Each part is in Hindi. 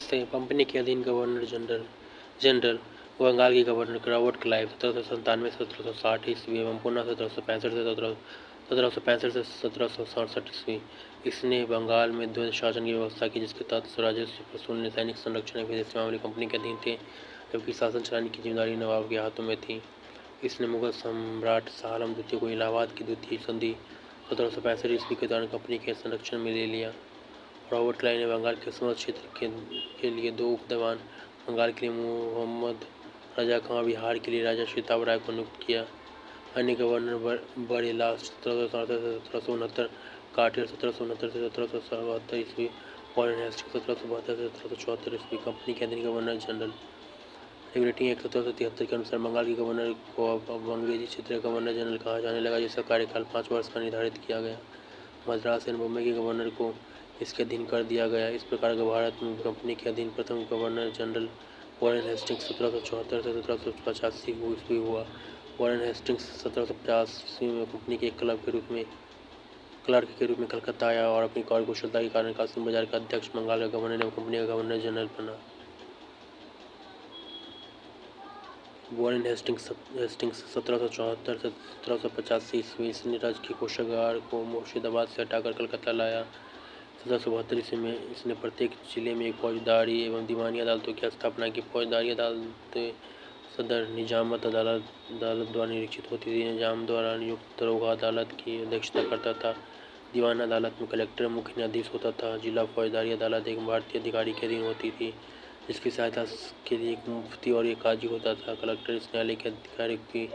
से कंपनी के अधीन गवर्नर जनरल जनरल बंगाल के गवर्नर रॉबर्ट क्लाइव 1797 से 1760 ईस्वी एवं पुनः 1765 से 1767 ईस्वी इसने बंगाल में द्वैध शासन की व्यवस्था की, जिसके तहत राजस्व वसूलने, सैनिक संरक्षण एवं विदेश मामले कंपनी के अधीन थे, जबकि शासन चलाने की जिम्मेदारी नवाब के हाथों में थी। इसने मुगल सम्राट शाह आलम द्वितीय को इलाहाबाद की द्वितीय संधि 1765 ईस्वी के दौरान कंपनी के संरक्षण में ले लिया। रॉबर्ट क्लाइव ने बंगाल के समस्त क्षेत्र के लिए 2 उप दीवान, बंगाल के लिए मोहम्मद रजा खां, बिहार के लिए राजा सिताब राय को नियुक्त किया। अन्य गवर्नर बड़ेलास 1767 से 1769, काटिल 1769 से 1772 ईस्वी, वॉरेन हेस्टिंग्स 1772 से 1774 ईस्वी कंपनी के अधीन गवर्नर जनरल। रेगुलेटिंग एक्ट 1773 के अनुसार बंगाल के गवर्नर को अब अंग्रेजी क्षेत्र का गवर्नर जनरल कहा जाने लगा, जिसका कार्यकाल 5 वर्ष का निर्धारित किया गया। मद्रास एवं बम्बई के गवर्नर को इसके अधीन कर दिया गया। इस प्रकार भारत में कंपनी के अधीन प्रथम गवर्नर जनरल वॉरेन हेस्टिंग्स 1774 से 1785 ईस्वी हुआ। वॉरेन हेस्टिंग्स 1750 ईस्वी में कंपनी के क्लर्क के रूप में कलकत्ता आया और अपनी कार्यकुशलता के कारण कासिम बाजार का अध्यक्ष, बंगाल का गवर्नर एवं कंपनी का गवर्नर जनरल बना। वॉरेन हेस्टिंग्स 1774 से 1785 ईस्वी इसने राजकीय कोषागार को मुर्शिदाबाद से हटाकर कलकत्ता लाया। 1772 ईस्वी में इसने प्रत्येक जिले में एक फौजदारी एवं दीवानी अदालतों की स्थापना की। फौजदारी अदालतें सदर निजामत अदालत द्वारा निरीक्षित होती थी। निजाम द्वारा नियुक्त दरोगा अदालत की अध्यक्षता करता था। दीवान अदालत में कलेक्टर मुख्य न्यायाधीश होता था। जिला फौजदारी अदालत एक भारतीय अधिकारी के अधीन होती थी, जिसकी सहायता के लिए एक मुफ्ती और एक काजी होता था। कलेक्टर इस न्यायालय के अधिकारियों की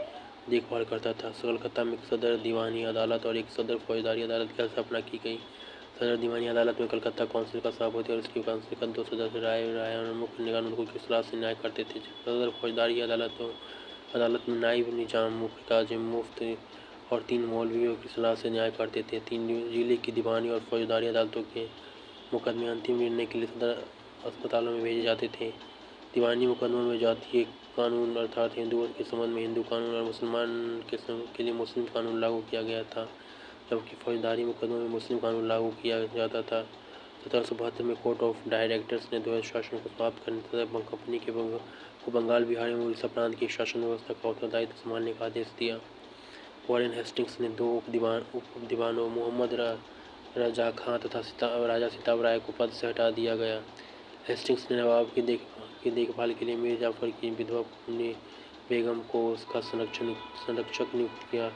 देखभाल करता था। कलकत्ता में एक सदर दीवानी अदालत और एक सदर फौजदारी अदालत की स्थापना की गई। सदर दीवानी अदालत में कलकत्ता काउंसिल का सभापति और उसकी काउंसिल का 2 सदस्य राय और मुख्य कानूनों की सलाह से न्याय करते थे। सदर फौजदारी अदालत में नायब निजाम, मुख्य काजी, मुफ्ती और 3 मौलवियों की सलाह से न्याय करते थे। 3 जिले की दीवानी और फौजदारी अदालतों के मुकदमे अंतिम निर्णय के लिए सदर अस्पतालों में भेजे जाते थे। दीवानी मुकदमों में जातीय कानून अर्थात हिंदुओं के संबंध में हिंदू कानून और मुसलमान के लिए मुस्लिम कानून लागू किया गया था, जबकि फौजदारी मुकदमों में मुस्लिम कानून लागू किया जाता था। 1772 में कोर्ट ऑफ डायरेक्टर्स ने द्वैध शासन को समाप्त करने तथा कंपनी को बंगाल, बिहार एवं उड़ीसा प्रांत की शासन व्यवस्था का उत्तरदायित्व संभालने का आदेश दिया। वॉरेन हेस्टिंग्स ने 2 उप दीवानों मोहम्मद रजा खां तथा राजा सिताब राय को पद से हटा दिया गया। हेस्टिंग्स ने नवाब की देखभाल के लिए मीर जाफर की विधवा मुन्नी बेगम को उसका संरक्षक नियुक्त किया।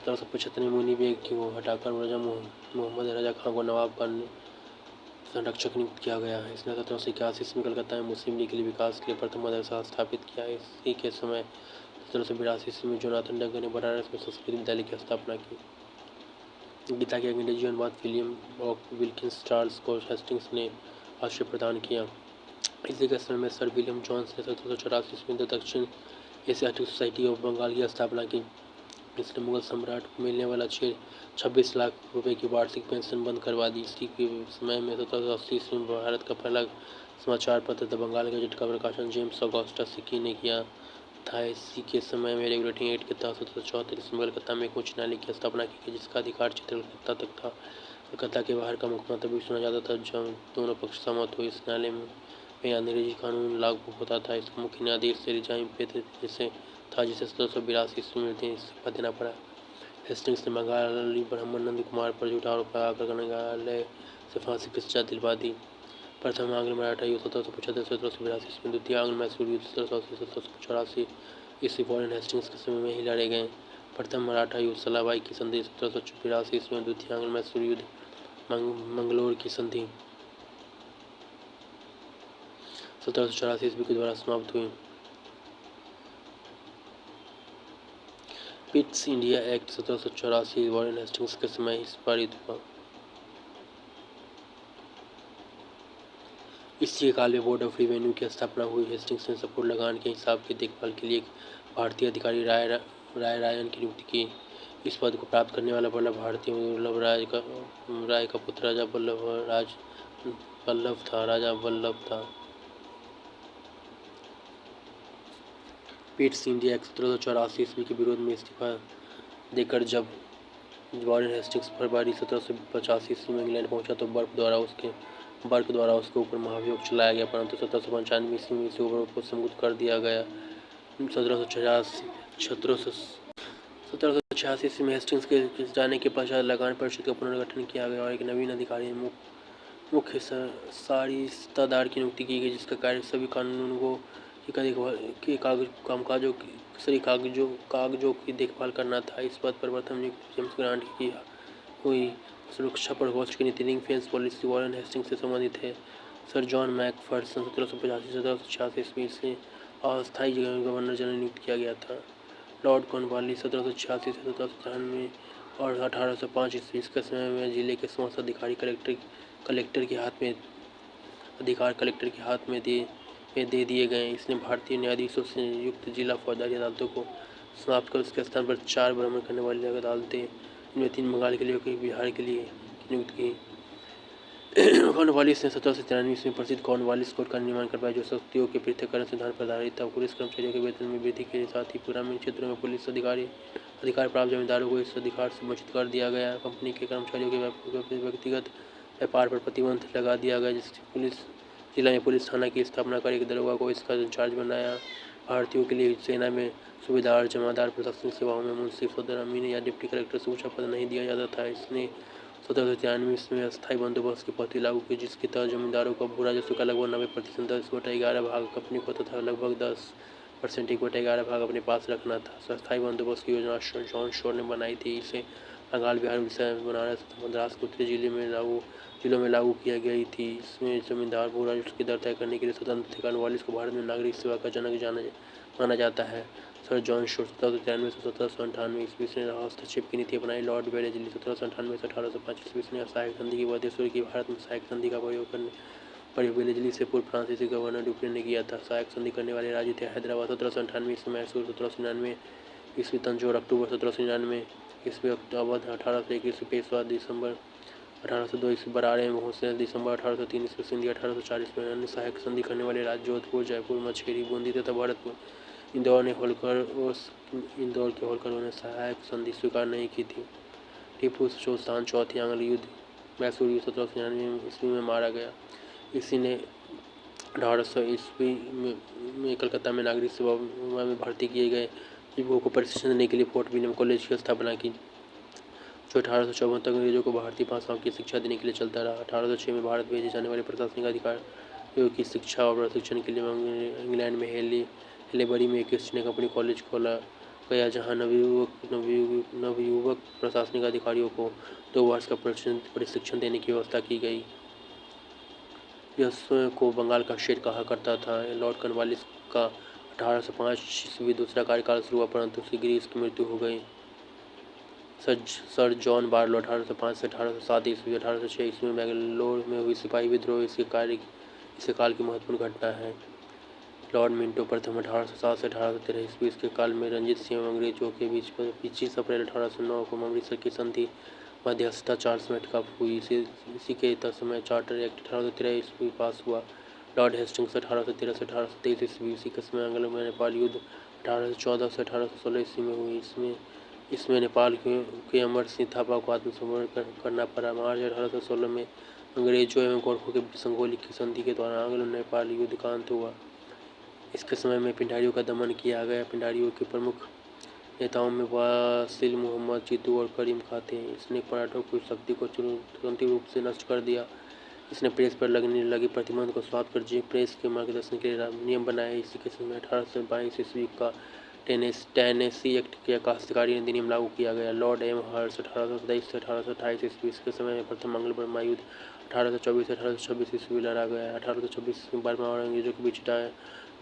1775 में मुन्नी बेग को हटाकर राजा मोहम्मद रजा खां को नवाब का संरक्षक नियुक्त किया गया। इसने 1781 ईस्वी में कलकत्ता में मुस्लिम लीग के लिए विकास के लिए प्रथम मदरसा स्थापित किया। इसी के समय 1782 ईस्वी में जोनाथन डंगर ने बनारस में संस्कृत विद्यालय की स्थापना की। गीता के अंग्रेजी अनुवाद विलियम विल्किंस चार्ल्स को हेस्टिंग्स ने आश्रय प्रदान किया। इसी के समय में सर विलियम जोन्स ने 1784 ईस्वी में दक्षिण एशियाटिक सोसाइटी ऑफ बंगाल की स्थापना की। इसने मुगल सम्राट को मिलने वाला 26 लाख रुपए की वार्षिक पेंशन बंद करवा दी। इसी के समय में 1780 ईस्वी में भारत का पहला समाचार पत्र द बंगाल गजेट का प्रकाशन जेम्स ऑगस्टस सिक्की ने किया था। इसी के समय में रेगुलेटिंग एक्ट के तहत 1774 ईस्वी में कलकत्ता में एक उच्च न्यायालय की स्थापना की गई, जिसका अधिकार क्षेत्र कलकत्ता तक था। कलकत्ता के बाहर का मुकदमा भी सुना जाता था जब दोनों पक्ष सहमत हुए। इस न्यायालय में अंग्रेजी कानून लागू होता था। इसको मुख्य न्यायाधीश से रिजाइन पेश था, जिसे 1782 ईस्वी में इस्तीफा देना पड़ा। हेस्टिंग्स ने बंगाली ब्राह्मण नंद कुमार पर झूठा आरोप लगाकर न्यायालय से फांसी की सजा दिलवा दी। प्रथम आंग्ल मराठा युद्ध 1775 से 1782 ईस्वी, द्वितीय आंग्ल मैसूर युद्ध 1780 से 1784 ईस्वी वॉरेन हेस्टिंग्स के समय में ही लड़े गए। प्रथम मराठा युद्ध सलाबाई की संधि 1782 ईस्वी में, द्वितीय आंग्ल मैसूर युद्ध मंगलोर की संधि 1784 ईस्वी के द्वारा समाप्त हुई। Pitt's India act 1784 Warren Hastings के समय ही पारित हुआ। इसी काल में बोर्ड ऑफ रेवेन्यू की स्थापना हुई। हेस्टिंग्स ने संपूर्ण लगान के हिसाब की देखभाल के लिए एक भारतीय अधिकारी रायन की नियुक्ति की। इस पद को प्राप्त करने वाला पहला भारतीय दुर्लभ राय का पुत्र राजा वल्लभ था। पिट्स इंडिया एक्ट 1784 ईस्वी के विरोध में इस्तीफा देकर जब वॉरेन हेस्टिंग्स फरवरी 1785 ईस्वी में इंग्लैंड पहुंचा तो बर्फ द्वारा उसके बर्क द्वारा उसके ऊपर महाभियोग चलाया गया, परंतु 1795 ईस्वी में इसे ऊपर मुक्त कर दिया गया। 1786 ईस्वी में हेस्टिंग्स के जाने के पश्चात लगान परिषद का पुनर्गठन किया गया और एक नवीन अधिकारी मुख्य सारिस्तादार की नियुक्ति की गई, जिसका कार्य सभी कानूनों की देखभाल के कागजों की देखभाल करना था। इस पद पर प्रथम नियुक्ति जेम्स ग्रांट की हुई। सुरक्षा प्रकोष्ठ की नीति ring fence policy Warren Hastings से संबंधित है। सर जॉन मैकफर्सन 1785-1786 ईस्वी से अस्थायी गवर्नर जनरल नियुक्त किया गया था। लॉर्ड कॉर्नवालिस 1786 से 1793 और 1805 ईस्वी के समय में जिले के समस्त अधिकार कलेक्टर के हाथ में दे दिए गए। इसने भारतीय न्यायाधीशों से युक्त जिला फौजदारी अदालतों को समाप्त कर उसके स्थान पर 4 भ्रमण करने वाली अदालतें, इनमें 3 बंगाल के लिए और 1 बिहार के लिए नियुक्त की। कॉर्नवालिस ने 1793 ईस्वी में प्रसिद्ध कॉर्नवालिस कोड का निर्माण करवाया, जो शक्तियों के पृथक्करण सिद्धांत पर आधारित था। पुलिस कर्मचारियों के वेतन में वृद्धि के साथ ही ग्रामीण क्षेत्रों में पुलिस अधिकार प्राप्त जमींदारों को इस अधिकार से वंचित कर दिया गया। कंपनी के कर्मचारियों के व्यक्तिगत व्यापार पर प्रतिबंध लगा दिया गया, जिससे जिला में पुलिस थाना की स्थापना कर एक दरोगा को इसका इंचार्ज बनाया। भारतीयों के लिए सेना में सूबेदार, जमादार, प्रशासनिक सेवाओं में मुंशी, सदर अमीन या डिप्टी कलेक्टर से ऊंचा पद नहीं दिया जाता था। इसने 1793 ईस्वी में अस्थायी बंदोबस्त की पद्धति लागू की, जिसके तहत जमींदारों को भू राजस्व का लगभग 90% 10/11 भाग कंपनी को तथा लगभग 10% 1/11 भाग अपने पास रखना था। अस्थायी बंदोबस्त की योजना जॉन शोर ने बनाई थी। इसे बंगाल, बिहार, उड़ीसा, बनारस तथा मद्रास के उत्तरी जिलों में लागू किया गई थी। इसमें जमींदार भू राजस्व की दर तय करने के लिए स्वतंत्र थे। कॉर्नवालिस को भारत में नागरिक सेवा का जनक माना जाता है। सर जॉन शोर 1793 से 1798 ईस्वी से हस्तक्षेप की नीति अपनाई। लॉर्ड वेलेस्ली 1798 से 1805 ईस्वी ने सहायक संधि की उद्देश्य की। भारत में सहायक संधि का प्रयोग वेलेस्ली से पूर्व फ्रांसीसी गवर्नर ड्यूप्ले ने किया था। सहायक संधि करने वाले राज्य थे हैदराबाद 1798 ईस्वी, मैसूर 1799 ईस्वी, तंजौर अक्टूबर 1799 ईस्वी, अवध 1801 ईस्वी, पेशवा दिसंबर 1802 ईस्वी, बराड़े भोंसले दिसंबर 1803 ईस्वी, सिंधी 1804 ईस्वी। अन्य सहायक संधि करने वाले राज्य जोधपुर, जयपुर, मछेरी, बूंदी तथा भरतपुर। इंदौर के होलकरों ने सहायक संधि स्वीकार नहीं की थी। टीपू सुल्तान चौथी आंग्ल युद्ध मैसूर 1799 ईस्वी में मारा गया। इसी ने 1800 ईस्वी में कलकत्ता में नागरिक सेवा में भर्ती किए गए युवकों को प्रशिक्षण देने के लिए फोर्ट विलियम कॉलेज की स्थापना की, जो 1854 तक अंग्रेजों को भारतीय भाषाओं की शिक्षा देने के लिए चलता रहा। 1806 में भारत भेजे जाने वाले प्रशासनिक अधिकारियों की शिक्षा और प्रशिक्षण के लिए इंग्लैंड में हेलेबरी में एक ईस्ट इंडिया कंपनी कॉलेज खोला गया, जहां नवयुवक प्रशासनिक अधिकारियों को 2 वर्ष का प्रशिक्षण देने की व्यवस्था की गई। यह स्वयं को बंगाल का शेर कहा करता था। लॉर्ड कॉर्नवालिस का 1805 ईस्वी दूसरा कार्यकाल शुरू हुआ, परंतु शीघ्र ही इसकी मृत्यु हो गई। सर जॉन बारलो 1805 से 1807 ईस्वी, 1806 ईस्वी में मैंगलोर में हुई सिपाही विद्रोह इसी काल की महत्वपूर्ण घटना है। लॉर्ड मिंटो प्रथम 1807 से 1813 ईस्वी, इसके काल में रंजीत सिंह एवं अंग्रेजों के बीच 25 अप्रैल 1809 को अमृतसर की संधि मध्यस्थता चार्ल्स में हुई। इसी के समय चार्टर एक्ट 1813 ईस्वी पास हुआ। लॉर्ड हेस्टिंग्स 1813 से 1823 ईस्वी, इसी के समय आंग्लो नेपाल युद्ध 1814 से 1816 ईस्वी में हुई। इसमें नेपाल के अमर सिंह थापा को आत्मसमर्पण करना पड़ा। मार्च 1816 में अंग्रेजों एवं गोरखों के बीच संगोली की संधि के दौरान आंग्लो नेपाल युद्ध का अंत हुआ। इसके समय में पिंडारियों का दमन किया गया। पिंडारियों के प्रमुख नेताओं में वासिल मोहम्मद, जीतू और करीम खां थे। इसने मराठों की शक्ति को तुरंत रूप से नष्ट कर दिया। इसने प्रेस पर लगने लगे प्रतिबंध को समाप्त कर प्रेस के मार्गदर्शन के लिए नियम बनाए। इसी के समय 1822 ईस्वी का टेनेसी एक्ट के काश्तकारी अधिनियम लागू किया गया। लॉर्ड एम हर्ष 1827 से 1828 ईस्वी, इसके समय में प्रथम अंग्लो बर्मा युद्ध 1824 से 1826 ईस्वी लड़ा गया। 1826 में बर्मा और अंग्रेजों के बीच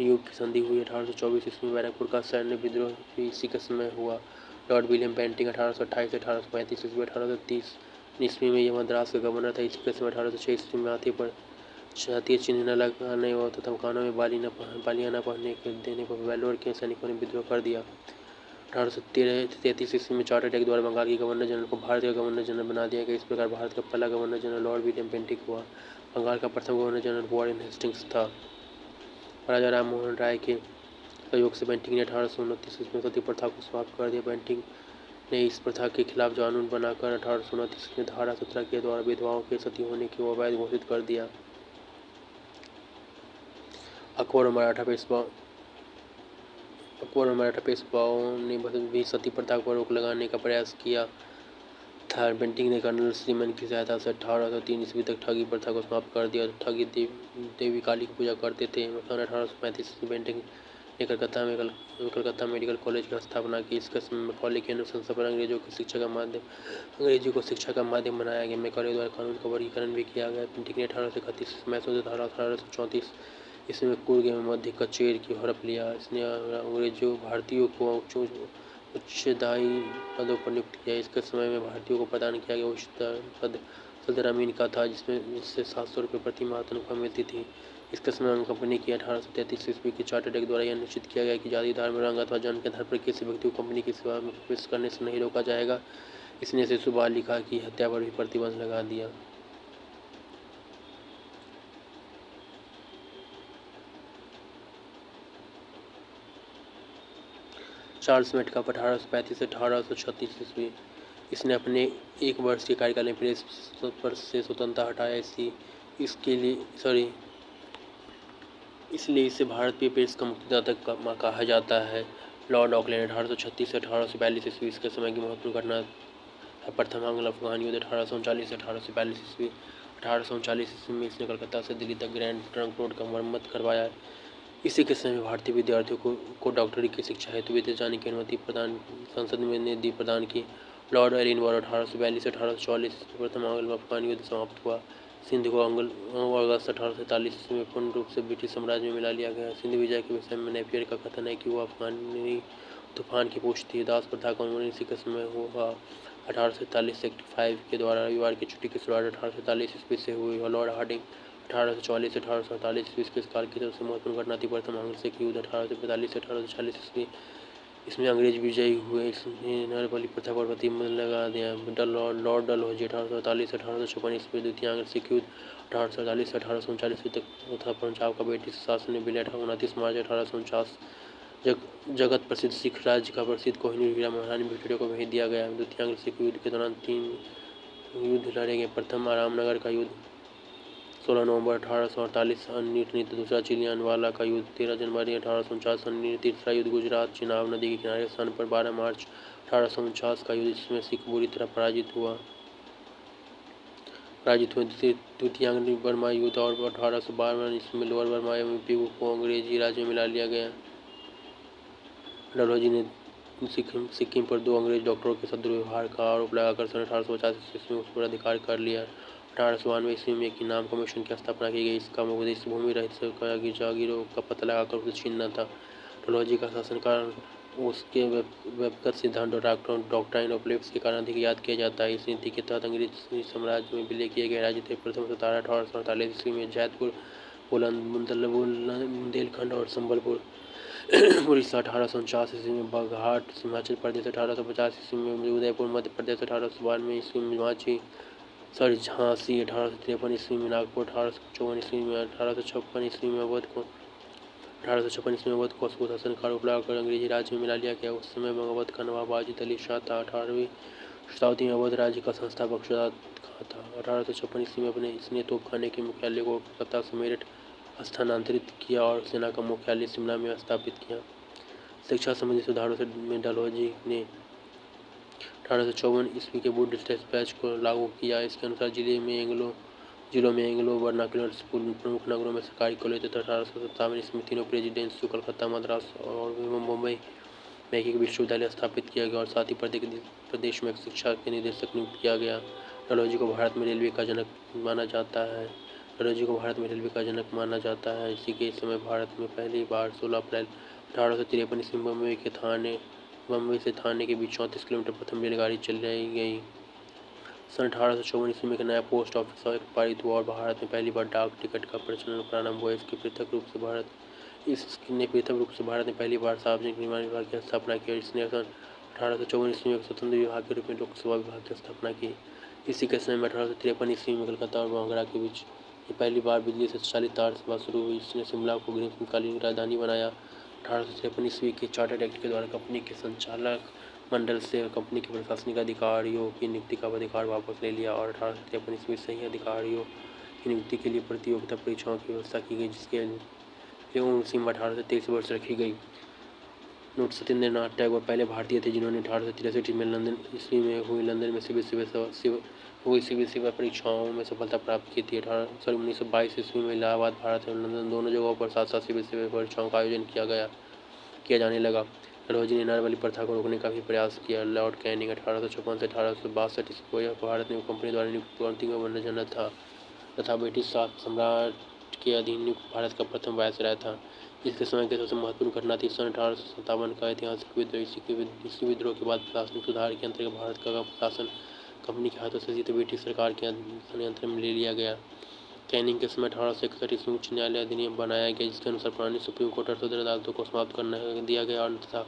न्यू की संधि हुई। 1824 ईस्वी में बैरकपुर का सैन्य विद्रोह भी इसी के समय हुआ। लॉर्ड विलियम बेंटिंग 1828 से 1835 ईस्वी, 1830 ईस्वी में यह मद्रास का गवर्नर था। इसके समय 1806 ईस्वी में हाथी पर जातीय चिन्ह न लगाने तथा मकानों में बालियां न पहनने के देने पर वेलोर के सैनिकों ने विद्रोह कर दिया। 1833 ईस्वी में चार्टर एक्ट द्वारा बंगाल के गवर्नर जनरल को भारत का गवर्नर जनरल बना दिया गया। इस प्रकार भारत का पहला governor general Lord William Bentinck हुआ। बंगाल का प्रथम गवर्नर जनरल वॉरेन हेस्टिंग्स था। राजा राम मोहन राय के सहयोग से बेंटिंग ने 1829 ईस्वी में सती प्रथा को समाप्त कर दिया। बेंटिंग ने इस प्रथा के खिलाफ कानून बनाकर 1829 में धारा 17 के द्वारा विधवाओं के सती होने को अवैध घोषित कर दिया। अकबर और मराठा पेशवाओं ने भी सती प्रथा पर रोक लगाने का प्रयास किया था। बेंटिंक ने कर्नल श्रीमन की सहायता से 1803 ईस्वी तक ठगी प्रथा को समाप्त कर दिया। ठगी देवी काली की पूजा करते थे। सन 1835 ईस्वी बेंटिंक ने कलकत्ता मेडिकल कॉलेज की स्थापना की। इसके समय मैकॉले की अनुशंसा पर अंग्रेजी को शिक्षा का माध्यम बनाया गया। मैकॉले द्वारा कानून का वर्गीकरण भी किया गया। बेंटिक ने 1831 मैसूर से 1834 ईस्वी में कुर्ग एवं मध्य कचेर की हड़प लिया। इसने अंग्रेजों भारतीयों को उच्चदायी पदों पर नियुक्त किया। इसके समय में भारतीयों को प्रदान किया गया उच्चतम पद सदर अमीन का था, जिससे 700 रुपये प्रति माह तनख्वाह मिलती थी। इसके समय कंपनी की 1833 ईस्वी की चार्टर्ड एक्ट द्वारा यह निश्चित किया गया कि जाति, धर्म, रंग अथवा जन्म के आधार पर किसी व्यक्ति को कंपनी की सेवा में प्रवेश करने से नहीं रोका जाएगा। इसने शिशु बालिका की हत्या पर भी प्रतिबंध लगा दिया। चार्ल्स मेटकाफ 1835 से 1836 ईस्वी। इसने अपने 1 वर्ष के कार्यकाल में प्रेस पर से स्वतंत्रता हटाया। इसलिए इसे भारतीय प्रेस का मुक्तिदाता कहा जाता है। लॉर्ड ऑकलैंड 1836 से 1842 ईस्वी इसके समय की महत्वपूर्ण घटना है। प्रथम आंग्ल अफगान युद्ध 1839 से 1842 ईस्वी। 1839 ईस्वी में इसने कलकत्ता से दिल्ली तक ग्रैंड ट्रंक रोड का मरम्मत करवाया। इसी के समय भारतीय विद्यार्थियों को डॉक्टरी की शिक्षा हेतु विदेश जाने की अनुमति संसद ने प्रदान की। लॉर्ड एलिनबरो 1842 से 1844 प्रथम आंग्ल अफगान युद्ध समाप्त हुआ। सिंध को अगस्त 1847 ईस्वी में पूर्ण रूप से ब्रिटिश साम्राज्य में मिला लिया गया। सिंध विजय के विषय में नेपियर का कथन है कि वह अफगानी तूफान की पूछ थी। दास प्रथा का उन्मूलन इसी के समय हुआ। 1847 एक्ट 5 के द्वारा रविवार की छुट्टी की शुरुआत 1847 ईस्वी से हुई। लॉर्ड हार्डिंग 1844 से 1848 ईस्वी के काल की सबसे महत्वपूर्ण घटना थी प्रथम आंग्ल सिख युद्ध 1845 से 1846 ईस्वी। इसमें अंग्रेज विजयी हुए। इसने नरबलि प्रथा पर प्रतिबंध लगा दिया। लॉर्ड डलहौजी 1848 से 1856 ईस्वी। द्वितीय आंग्ल सिख युद्ध 1848 से 1839 ईस्वी तक तथा पंजाब का ब्रिटिश शासन में विलय 29 मार्च 1849 जगत प्रसिद्ध सिख राज्य का प्रसिद्ध कोहिनूर हीरा महारानी विक्टोरिया को भेज दिया गया। द्वितीय आंग्ल सिख युद्ध के दौरान 3 युद्ध लड़े गए। प्रथम रामनगर का युद्ध 16 नवंबर 1848 अनिर्णित। दूसरा चिलियानवाला का युद्ध 13 जनवरी 1849 अनिर्णित। तीसरा युद्ध गुजरात चिनाब नदी के किनारे स्थान पर 12 मार्च 1849 का युद्ध, जिसमें सिख बुरी तरह पराजित हुए। द्वितीय आंग्ल बर्मा युद्ध और 1852 ईस्वी में लोअर बर्मा एवं पीगू को अंग्रेजी राज्य में मिला लिया गया। डलहौजी ने सिक्किम पर 2 अंग्रेज डॉक्टरों के साथ दुर्व्यवहार का आरोप लगाकर सन 1850 ईस्वी में उस पर अधिकार कर लिया। 1892 ईस्वी में एक इनाम कमीशन की स्थापना की गई। इसका उद्देश्य भूमि रहित जागीरों का पता लगाकर उसे छीनना था। डलहौजी का शासनकाल उसके व्यक्तिगत सिद्धांत और डॉक्ट्राइन ऑफ लेफ्ट के कारण अधिक याद किया जाता है। इस नीति के तहत अंग्रेजी साम्राज्य में विलय किए गए राज्य थे। प्रथम सतारा 1848 ईस्वी में जैतपुर, बुंदेलखंड और संबलपुर। उड़ीसा 1849 ईस्वी में बाघाट हिमाचल प्रदेश। 1850 ईस्वी में उदयपुर मध्य प्रदेश। 1892 ईस्वी में झांसी। 1853 ईस्वी में नागपुर। 1854 ईस्वी में 1856 ईस्वी में अवध को अशोक शासन का आरोप लगाकर अंग्रेजी राज्य में मिला लिया गया। उस समय अवध का नवाब वाजिद अली शाह था। 18वीं शताब्दी में अवध राज्य का संस्थापक शुजात खां था। 1856 ईस्वी में इसने तोपखाने के मुख्यालय को कलकत्ता से मेरठ स्थानांतरित किया और सेना का मुख्यालय शिमला में स्थापित किया। शिक्षा संबंधी सुधारों में डलहौजी ने 1854 ईस्वी के बुद्धिस्ट डिस्पैच को लागू किया। इसके अनुसार जिलों में एंग्लो वर्नाक्युलर स्कूल प्रमुख नगरों में सरकारी कॉलेज तथा 1857 ईस्वी में तीनों प्रेसिडेंसी कलकत्ता, मद्रास और मुंबई में एक विश्वविद्यालय स्थापित किया गया और साथ ही प्रदेश में शिक्षा के निदेशक नियुक्त किया गया। डलहौजी को भारत में रेलवे का जनक माना जाता है। इसी के समय भारत में पहली बार 16 अप्रैल 1853 ईस्वी में मुंबई से थाने के बीच 34 किलोमीटर प्रथम रेलगाड़ी चलाई गई। सन 1854 ईस्वी में एक नया पोस्ट ऑफिस एक्ट पारित हुआ और भारत में पहली बार डाक टिकट का प्रचलन प्रारंभ हुआ। इसने पृथक रूप से भारत में पहली बार सार्वजनिक निर्माण विभाग की स्थापना की। इसने सन 1854 ईस्वी में एक स्वतंत्र विभाग के रूप में लोक सेवा विभाग की स्थापना की। इसी के समय में 1853 ईस्वी में कलकत्ता और आगरा के बीच पहली बार बिजली से चालित तार सेवा शुरू हुई। इसने शिमला को ग्रीष्मकालीन राजधानी बनाया। 1853 ईस्वी के चार्टर्ड एक्ट के द्वारा कंपनी के संचालक मंडल से कंपनी के प्रशासनिक अधिकारियों की नियुक्ति का अधिकार वापस ले लिया और 1853 ईस्वी से ही अधिकारियों की नियुक्ति के लिए प्रतियोगिता परीक्षाओं की व्यवस्था की गई, जिसके एवं सीमा 1823 वर्ष रखी गई। नोट सत्येंद्रनाथ टैगोर पहले भारतीय थे जिन्होंने 1863 में लंदन ईस्वी में हुई लंदन में सिविल सेवा परीक्षाओं में सफलता प्राप्त की थी। 1922 ईस्वी में इलाहाबाद, भारत एवं लंदन दोनों जगहों पर साथ साथ सिविल सेवा परीक्षाओं का आयोजन किया जाने लगा। डलहौजी ने नारवाली प्रथा को रोकने का भी प्रयास किया। लॉर्ड कैनिंग 1856 से 1862 ईस्वी को यह भारत में कंपनी द्वारा नियुक्त गवर्नर जनरल था तथा ब्रिटिश सम्राट के अधीन नियुक्त भारत का प्रथम वायसराय था। इसके समय की सबसे महत्वपूर्ण घटना थी सन 1857 का ऐतिहासिक विद्रोह। इसी विद्रोह के बाद प्रशासनिक सुधार के अंतर्गत भारत का प्रशासन कंपनी के हाथों से जीते ब्रिटिश सरकार के नियंत्रण में ले लिया गया। कैनिंग के समय 1861 ईस्वी में उच्च न्यायालय अधिनियम बनाया गया जिसके अनुसार पुरानी सुप्रीम कोर्ट और सदर अदालतों को समाप्त करना दिया गया और तथा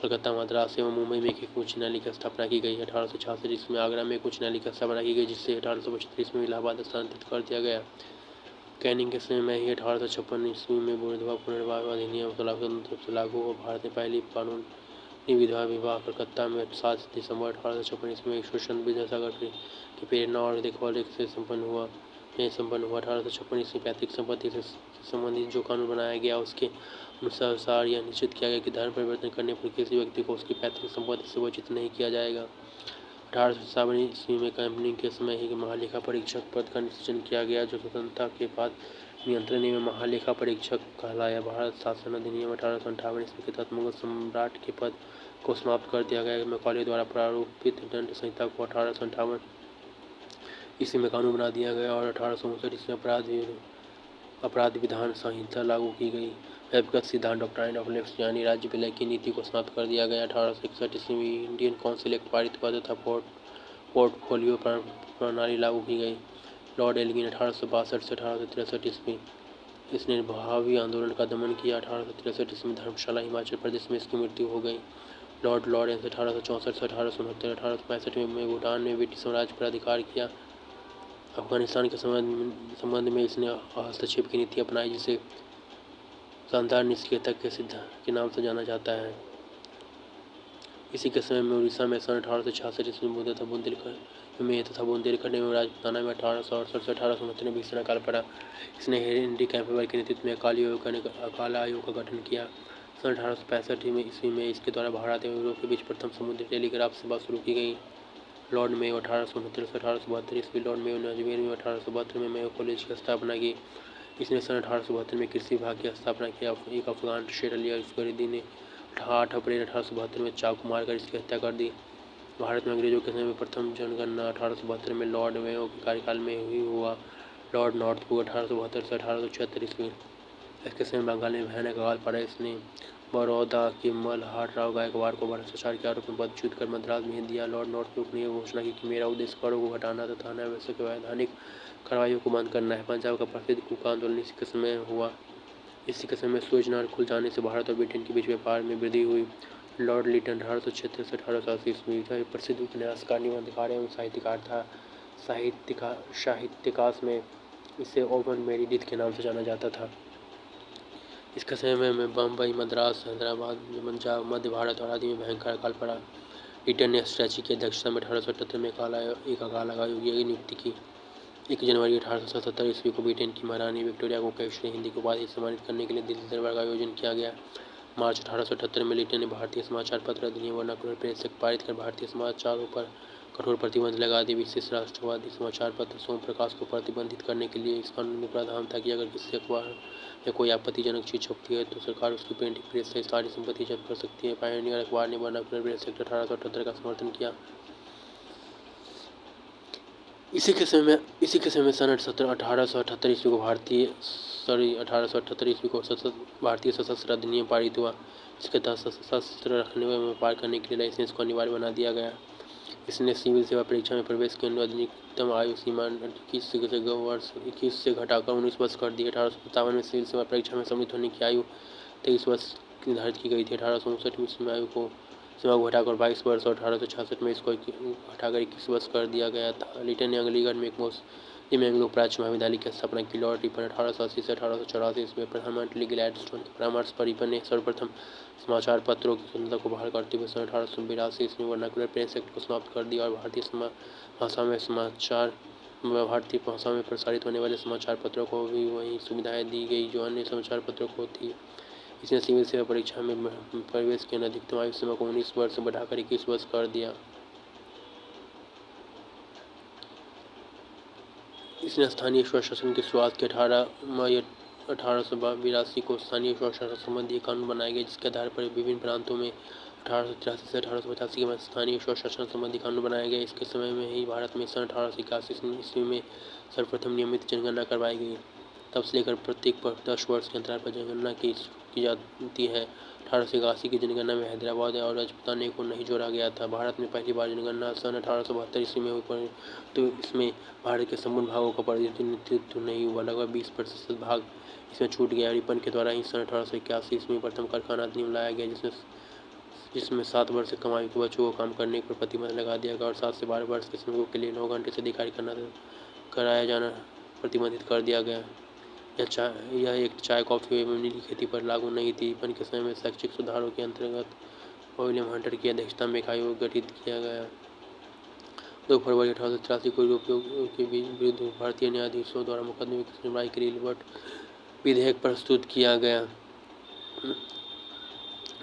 कलकत्ता, मद्रास एवं मुंबई में एक उच्च न्यायालय की स्थापना की गई। 1866 ईस्वी में आगरा में एक उच्च न्यायालय की स्थापना की गई जिससे 1825 में इलाहाबाद स्थानांतरित कर दिया गया। कैनिंग के समय में ही 1856 ईस्वी में विधवा पुनर्विवाह अधिनियम स्वतंत्र रूप से लागू हुआ। भारत में पहली कानूनी विधवा विवाह कलकत्ता में 7 दिसंबर 1856 ईस्वी में स्वतंत्र विद्यासागर की प्रेरणा और देखभाल से संपन्न हुआ। 1856 ईस्वी पैतृक संपत्ति से संबंधित जो कानून बनाया गया उसके अनुसार यह निश्चित किया गया कि धर्म परिवर्तन करने पर किसी व्यक्ति को उसकी पैतृक संपत्ति से वंचित नहीं किया जाएगा। 1857 ईस्वी में कैनिंग के समय ही महालेखा परीक्षक पद का सृजन किया गया जो स्वतंत्रता के बाद नियंत्रण में महालेखा परीक्षक कहलाया। भारत शासन अधिनियम 1858 ईस्वी के तहत मुगल सम्राट के पद को समाप्त कर दिया गया। मैकॉले द्वारा प्रारूपित दंड संहिता को 1858 ईस्वी में कानून बना दिया गया और 1859 ईस्वी में अपराध विधान संहिता लागू की गई। व्यक्तिगत सिद्धांत डॉक्ट्राइन ऑफ लेफ्ट यानी राज्य विलय की नीति को समाप्त कर दिया गया। 1861 ईस्वी में इंडियन काउंसिल एक्ट पारित हुआ तथा पोर्टफोलियो प्रणाली लागू की गई। लॉर्ड एल्गिन 1862 से 1863 ईस्वी इसने भावी आंदोलन का दमन किया। 1863 ईस्वी में धर्मशाला, हिमाचल प्रदेश में इसकी मृत्यु हो गई। लॉर्ड लॉरेंस 1864 से 1869, 1865 में भूटान में ब्रिटिश साम्राज्य पर अधिकार किया। अफगानिस्तान के संबंध में इसने हस्तक्षेप की नीति अपनाई जिसे शानदार निष्क्रियता के सिद्धांत के नाम से जाना जाता है। इसी के समय में उड़ीसा में सन 1866 ईस्वी में तथा बुंदेलखंड में राजपूताना में 1868 से 1869 में भीषण अकाल पड़ा। इसने हेनरी कैम्पबेल के नेतृत्व में अकाल आयोग का गठन किया। सन 1865 ईस्वी में इसके द्वारा भारत एवं यूरोप के बीच प्रथम समुद्री टेलीग्राफ सेवा शुरू की गई। लॉर्ड मेयो 1869 से 1872 ईस्वी लॉर्ड मेयो ने अजमेर में 1872 में मेयो कॉलेज की स्थापना की। इसने सन 1872 में कृषि विभाग की स्थापना किया। एक अफगान शेर अली असगरीदी ने 8 अप्रैल 1872 में चाकू मारकर इसकी हत्या कर दी। भारत में अंग्रेजों के समय में प्रथम जनगणना 1872 में लॉर्ड मेयो के कार्यकाल में ही हुआ। लॉर्ड नॉर्थब्रुक 1872 से 1876 ईस्वी इसके समय बंगाल में भयानक अकाल पड़ा। इसने बड़ौदा के मल्हार राव गायकवाड़ को भ्रष्टाचार के आरोप में पदच्युत कर मद्रास भेज दिया। लॉर्ड नॉर्थब्रुक ने घोषणा की कि मेरा उद्देश्य करों को घटाना तथा अनावश्यक वैधानिक कार्रवाइयों को बंद करना है। पंजाब का प्रसिद्ध कुका आंदोलन इसी के समय हुआ। इसी के समय सुएज नहर खुल जाने से भारत और ब्रिटेन के बीच व्यापार में वृद्धि हुई। लॉर्ड लिटन 1876 से 1880 ईस्वी का प्रसिद्ध उपन्यासकार, निबंधकार एवं साहित्यकार था। साहित्यकाश में इसे ओवन मेरिडिथ के नाम से जाना जाता था। इसके समय में बम्बई, मद्रास, हैदराबाद, पंजाब, मध्य भारत और आदि में भयंकर अकाल पड़ा। लिटन ने स्ट्रैची की अध्यक्षता में 1878 में एक अकाल आयोग की नियुक्ति की। 1 जनवरी 1877 ईस्वी को ब्रिटेन की महारानी विक्टोरिया को कैशरी हिंदी की उपाधि से सम्मानित करने के लिए दिल्ली दरबार का आयोजन किया गया। मार्च 1878 में लिटन ने भारतीय समाचार पत्र अधिनियम वर्नाकुलर प्रेस एक्ट पारित कर भारतीय समाचारों पर कठोर प्रतिबंध लगा दिए। विशेष राष्ट्रवादी समाचार पत्र सोम प्रकाश को प्रतिबंधित करने के लिए इस कानून में प्रावधान था कि अगर किसी अखबार में कोई आपत्तिजनक चीज छपती है तो सरकार उसकी प्रिंटिंग प्रेस सहित सारी संपत्ति जब्त कर सकती है। पायनियर अखबार ने वर्नाकुलर प्रेस एक्ट 1878 का समर्थन किया। इसी के समय सन 1878 ईस्वी को भारतीय सशस्त्र अधिनियम पारित हुआ। इसके तहत सशस्त्र रखने व व्यापार करने के लिए लाइसेंस को अनिवार्य बना दिया गया। इसने सिविल सेवा परीक्षा में प्रवेश की अधिकतम आयु सीमा 21 से घटाकर 19 वर्ष कर दी। 1857 में सिविल सेवा परीक्षा में सम्मिलित होने की आयु 23 वर्ष निर्धारित की गई थी। 1859 में इसमें आयु को सीमा को घटाकर 22 वर्ष और 1866 में इसको घटाकर 21 वर्ष कर दिया गया था। लिटन ने अलीगढ़ में एक मुस्लिम एंग्लो प्राच्य महाविद्यालय की स्थापना की। लॉर्ड रिपन 1880 से 1884 ईस्वी में प्रधानमंत्री ग्लैडस्टोन के परामर्श पर रिपन ने सर्वप्रथम समाचार पत्रों की स्वतंत्रता को बहाल करते हुए सन 1882 ईस्वी में वर्नाकुलर प्रेस एक्ट को समाप्त कर दिया और भारतीय भाषा में समाचार भारतीय भाषाओं में प्रसारित होने वाले समाचार पत्रों को भी वही सुविधाएं दी गई जो अन्य समाचार पत्रों को होती है। इसने सिविल सेवा परीक्षा में प्रवेश की अधिकतम आयु सीमा को 19 वर्ष से बढ़ाकर 21 वर्ष कर दिया। इसने स्थानीय स्वशासन की शुरुआत की 18 मई 1882 को स्थानीय स्वशासन संबंधी कानून बनाया गया, जिसके आधार पर विभिन्न प्रांतों में 1883 से 1885 के स्थानीय स्वशासन संबंधी कानून बनाया गया। इसके समय में ही भारत में सन 1881 ईस्वी में सर्वप्रथम नियमित जनगणना करवाई गई। तब से लेकर प्रत्येक 10 वर्ष के अंतराल पर जनगणना की जाती है। 1881 की जनगणना में हैदराबाद और राजपूताना को नहीं जोड़ा गया था। भारत में पहली बार जनगणना सन 1872 ईस्वी में हुई, परंतु इसमें भारत के संपूर्ण भागों का प्रतिनिधित्व नहीं हुआ। लगभग 20% भाग इसमें छूट गया। रिपन के द्वारा ही सन 1881 ईस्वी में प्रथम कारखाना अधिनियम लाया गया, जिसमें 7 वर्ष से कम आयु के बच्चों को काम करने पर प्रतिबंध लगा दिया गया और 7 से 12 वर्ष के श्रमिकों के लिए 9 घंटे से अधिक कार्य कराया जाना प्रतिबंधित कर दिया गया। यह एक चाय, कॉफी एवं नीली खेती पर लागू नहीं थी। रिपन के समय में शैक्षिक सुधारों के अंतर्गत विलियम हंटर की अध्यक्षता में एक आयोग गठित किया गया। 2 फरवरी 1883 को यूरोपियों के विरुद्ध भारतीय न्यायाधीशों द्वारा मुकदमे की सुनवाई के लिए लिबर्ट विधेयक प्रस्तुत किया गया,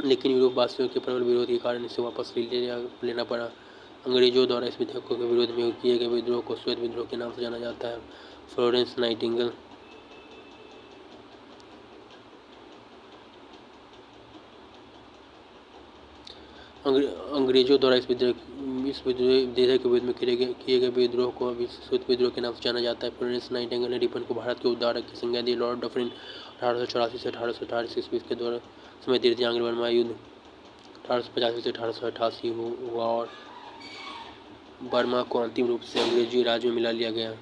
लेकिन यूरोप वासियों के प्रबल विरोध के कारण इसे वापस लेना पड़ा। अंग्रेजों द्वारा इस विधेयक के विरोध में किए गए विद्रोह को श्वेत विद्रोह के नाम से जाना जाता है। फ्लोरेंस नाइटिंगेल अंग्रेजों द्वारा इस विधेयक के विरोध में किए गए विद्रोह को अभी श्वेत विद्रोह के नाम से जाना जाता है। फ्लोरेंस नाइटिंगेल ने रिपन को भारत के उद्धारक की संज्ञा दी। लॉर्ड डफरिन 1884 से 1888 ईस्वी के दौरान समय तृतीय आंग्ल बर्मा युद्ध 1885 से 1888 हुआ और बर्मा को अंतिम रूप से अंग्रेजी राज में मिला लिया गया।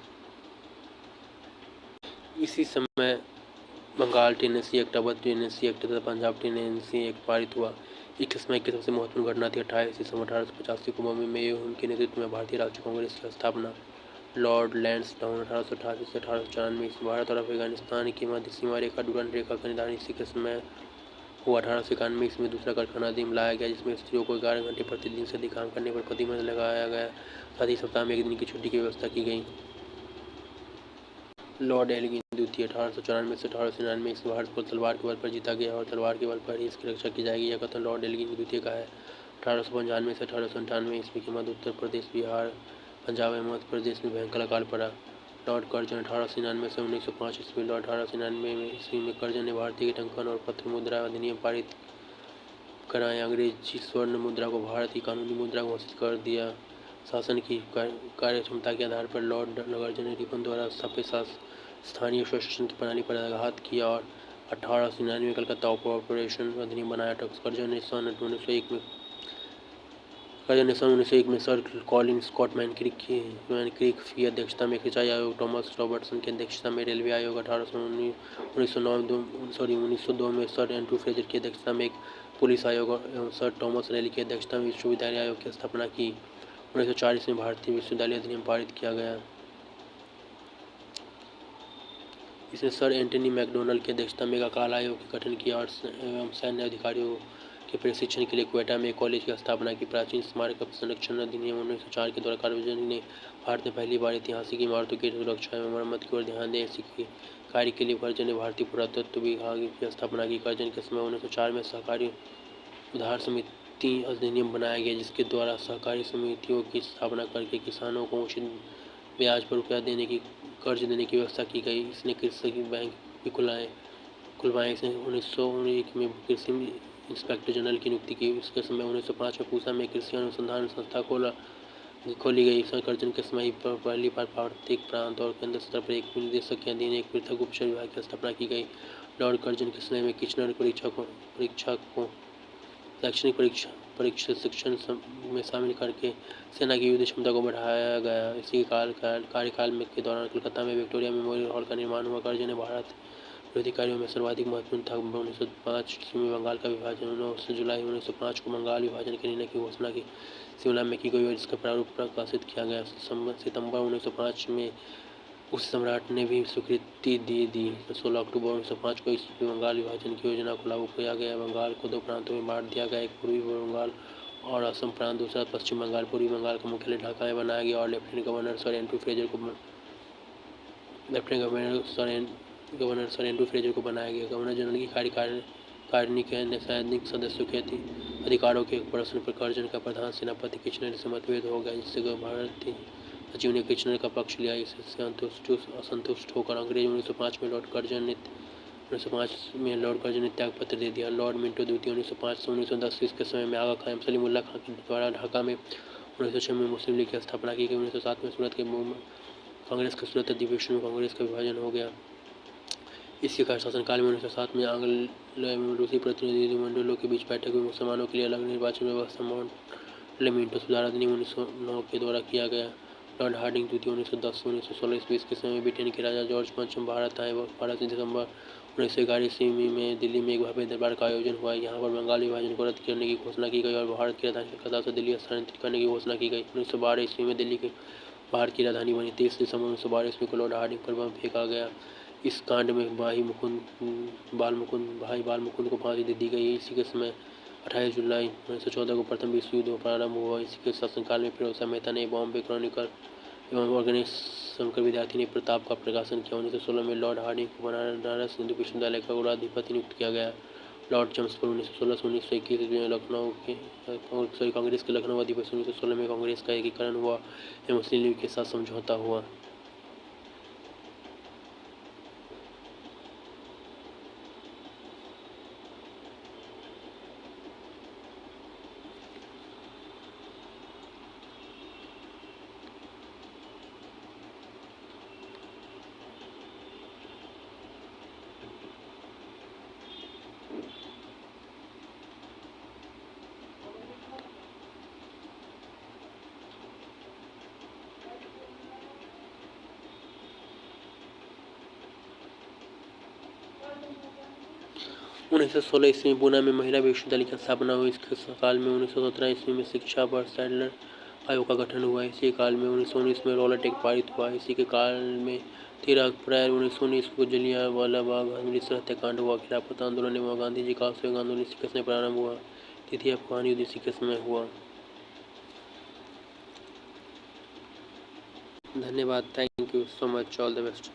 इसी समय Bengal tenancy act, Awadh tenancy act तथा पंजाब टेनेसी एक्ट पारित हुआ। इस समय की सबसे महत्वपूर्ण घटना थी 28 दिसंबर 1885 को बॉम्बे में उनके नेतृत्व में भारतीय राष्ट्रीय कांग्रेस की स्थापना। लॉर्ड लैंसडाउन 1888 से 1894 ईस्वी भारत और अफगानिस्तान की मध्य सीमा रेखा डुरंड रेखा का निर्धारण इसी के समय हुआ। 1891 ईस्वी में दूसरा कारखाना अधिनियम लाया गया, जिसमें स्त्रियों को 11 घंटे प्रतिदिन से अधिक काम करने पर प्रतिबंध लगाया गया। साथ ही सप्ताह में एक दिन की छुट्टी की व्यवस्था की गई। लॉर्ड एल्गिन द्वितीय 1894 से 1899 ईस्वी भारत को तलवार के बल पर जीता गया और तलवार के बल पर ही इसकी रक्षा की जाएगी, यह कथन लॉर्ड एल्गिन द्वितीय का है। 1895 से 1898 ईस्वी के मध्य उत्तर प्रदेश, बिहार, पंजाब एवं मध्य प्रदेश में भयंकर अकाल पड़ा। लॉर्ड कर्जन 1899 से 1905 ईस्वी। लॉर्ड 1899 ईस्वी में कर्जन ने भारतीय टंकन और पत्र मुद्रा अधिनियम पारित कराए। अंग्रेजी स्वर्ण मुद्रा को भारत की कानूनी मुद्रा घोषित कर दिया। शासन की कार्य क्षमता के आधार पर लॉर्ड कर्जन ने रिपन द्वारा स्थापित स्थानीय स्वशासन की प्रणाली पर आघात किया और 1899 में कलकत्ता कॉर्पोरेशन अधिनियम बनाया। कर्जन ने सन 1901 में सर कॉलिन स्कॉट मैनक्रीक की अध्यक्षता में एक सिंचाई आयोग, थॉमस रॉबर्टसन की अध्यक्षता में रेलवे आयोग, 1902 में सर एंड्रू फ्रेजर की अध्यक्षता में एक पुलिस आयोग एवं सर थॉमस रैली की अध्यक्षता में विश्वविद्यालय आयोग की स्थापना की। 1940 में भारतीय विश्वविद्यालय अधिनियम पारित किया गया। इसने सर एंटनी मैकडोनल्ड की अध्यक्षता में एक अकाल आयोग का गठन किया और एवं सैन्य अधिकारियों के प्रशिक्षण के लिए क्वेटा में एक कॉलेज की स्थापना की। प्राचीन स्मारक संरक्षण अधिनियम 1904 के द्वारा सार्वजनिक ने भारत में पहली बार ऐतिहासिक इमारतों की सुरक्षा एवं मरम्मत की ओर ध्यान दें। इसी कार्य के लिए कर्जन ने भारतीय पुरातत्व विभाग की स्थापना की। कर्जन के समय 1904 में सहकारी उधार समिति अधिनियम बनाया गया, जिसके द्वारा सहकारी समितियों की स्थापना करके किसानों को उचित ब्याज पर रुपया कर्ज देने की व्यवस्था की गई। इसने कृषि बैंक भी खुलवाए। इसने 1901 में कृषि इंस्पेक्टर जनरल की नियुक्ति की। इसके समय 1905 में पूसा में कृषि अनुसंधान संस्था खोली गई। कर्जन के समय पहली बार प्रत्येक प्रांत और केंद्र स्तर पर एक निदेशक के अधीन एक पृथक उपचर विभाग की स्थापना की गई। लॉर्ड कर्जन के समय में किचनर परीक्षा को शैक्षणिक प्रशिक्षण में शामिल करके सेना की युद्ध क्षमता को बढ़ाया गया। इसी कार्यकाल के दौरान कलकत्ता में विक्टोरिया मेमोरियल हॉल का निर्माण हुआ। कर्जन ने भारत विरोधी कार्यों में सर्वाधिक महत्वपूर्ण था। 1905 ईस्वी में बंगाल का विभाजन। 9 जुलाई 1905 को बंगाल विभाजन के निर्णय की घोषणा की शिमला में की गई और इसका प्रारूप प्रकाशित किया गया। सितंबर 1905 में उस सम्राट ने भी स्वीकृति दे दी। 16 अक्टूबर 1905 को ईस्वी बंगाल विभाजन की योजना को लागू किया गया। बंगाल को 2 प्रांतों में बांट दिया गया, एक पूर्वी बंगाल और असम प्रांत, दूसरा पश्चिम बंगाल। पूर्वी बंगाल का मुख्यालय ढाका में बनाया गया और lieutenant governor sir Andrew Fraser को lieutenant governor sir Andrew Fraser को बनाया गया। गवर्नर जनरल की कार्यकारिणी के अन्य सैनिक सदस्यों के अधिकारों के प्रश्न पर कर्जन का प्रधान सेनापति किचनर से मतभेद हो गया, जिससे भारतीय सचिव ने किचनर का पक्ष लिया। इससे असंतुष्ट होकर अंग्रेज 1905 में लॉर्ड कर्जन ने त्याग पत्र दे दिया। लॉर्ड मिंटो द्वितीय 1905 से 1910 इसके समय में आगा खान सलीमुल्लाह खान के द्वारा ढाका में 1906 में मुस्लिम लीग की स्थापना की गई। 1907 में सूरत के कांग्रेस के सूरत अधिवेशन में कांग्रेस का विभाजन हो गया। इसके शासनकाल में 1907 में आंग्ल एवं रूसी प्रतिनिधिमंडलों के बीच बैठक हुई। मुसलमानों के लिए अलग निर्वाचन व्यवस्था मॉन्टेमिंटो सुधार अधिनियम 1909 के द्वारा किया गया। लॉर्ड हार्डिंग द्वितीय 1910 से 1916 ईस्वी के समय ब्रिटेन के राजा जॉर्ज पंचम भारत आए। 12 दिसंबर 1911 ईस्वी में दिल्ली में एक भव्य दरबार का आयोजन हुआ। यहाँ पर बंगाल विभाजन को रद्द करने की घोषणा की गई और भारत की राजधानी कलकत्ता से दिल्ली स्थानांतरित करने की घोषणा की गई। 1912 ईस्वी में दिल्ली के भारत की राजधानी बनी। 23 दिसंबर 1912 ईस्वी को लॉर्ड हार्डिंग पर बम फेंका गया। इस कांड में भाई बाल मुकुंद को फांसी दे दी गई। इसी के समय 28 जुलाई 1914 को प्रथम विश्व युद्ध प्रारंभ हुआ। इसी के शासनकाल में फिरोजशाह मेहता ने बॉम्बे क्रॉनिकल एवं ऑर्गेनिक शंकर विद्यार्थी ने प्रताप का प्रकाशन किया। 1916 में लॉर्ड हार्डिंग को बनारस हिंदू विश्वविद्यालय का कुलाधिपति नियुक्त किया गया। लॉर्ड चैम्सफोर्ड 1916 से 1921 में कांग्रेस के लखनऊ अधिवेशन 1916 में कांग्रेस का एकीकरण हुआ एवं मुस्लिम लीग के साथ समझौता हुआ। उन्नीस सौ 16 ईस्वी में पूना में महिला विश्वविद्यालय की स्थापना हुई। इसके काल में 1917 ईस्वी में शिक्षा पर सैडलर आयोग का गठन हुआ। इसी काल में 1919 में रोलर एक्ट पारित हुआ। इसी के काल में 13 अप्रैल 1919 को जलियांवाला बाग अमृतसर हत्याकांड हुआ। खिलाफत आंदोलन एवं गांधी जी का असहयोग आंदोलन इसी के समय प्रारंभ हुआ। तृतीय अफगान युद्ध इसी के समय हुआ। धन्यवाद। Thank you so much. All the best.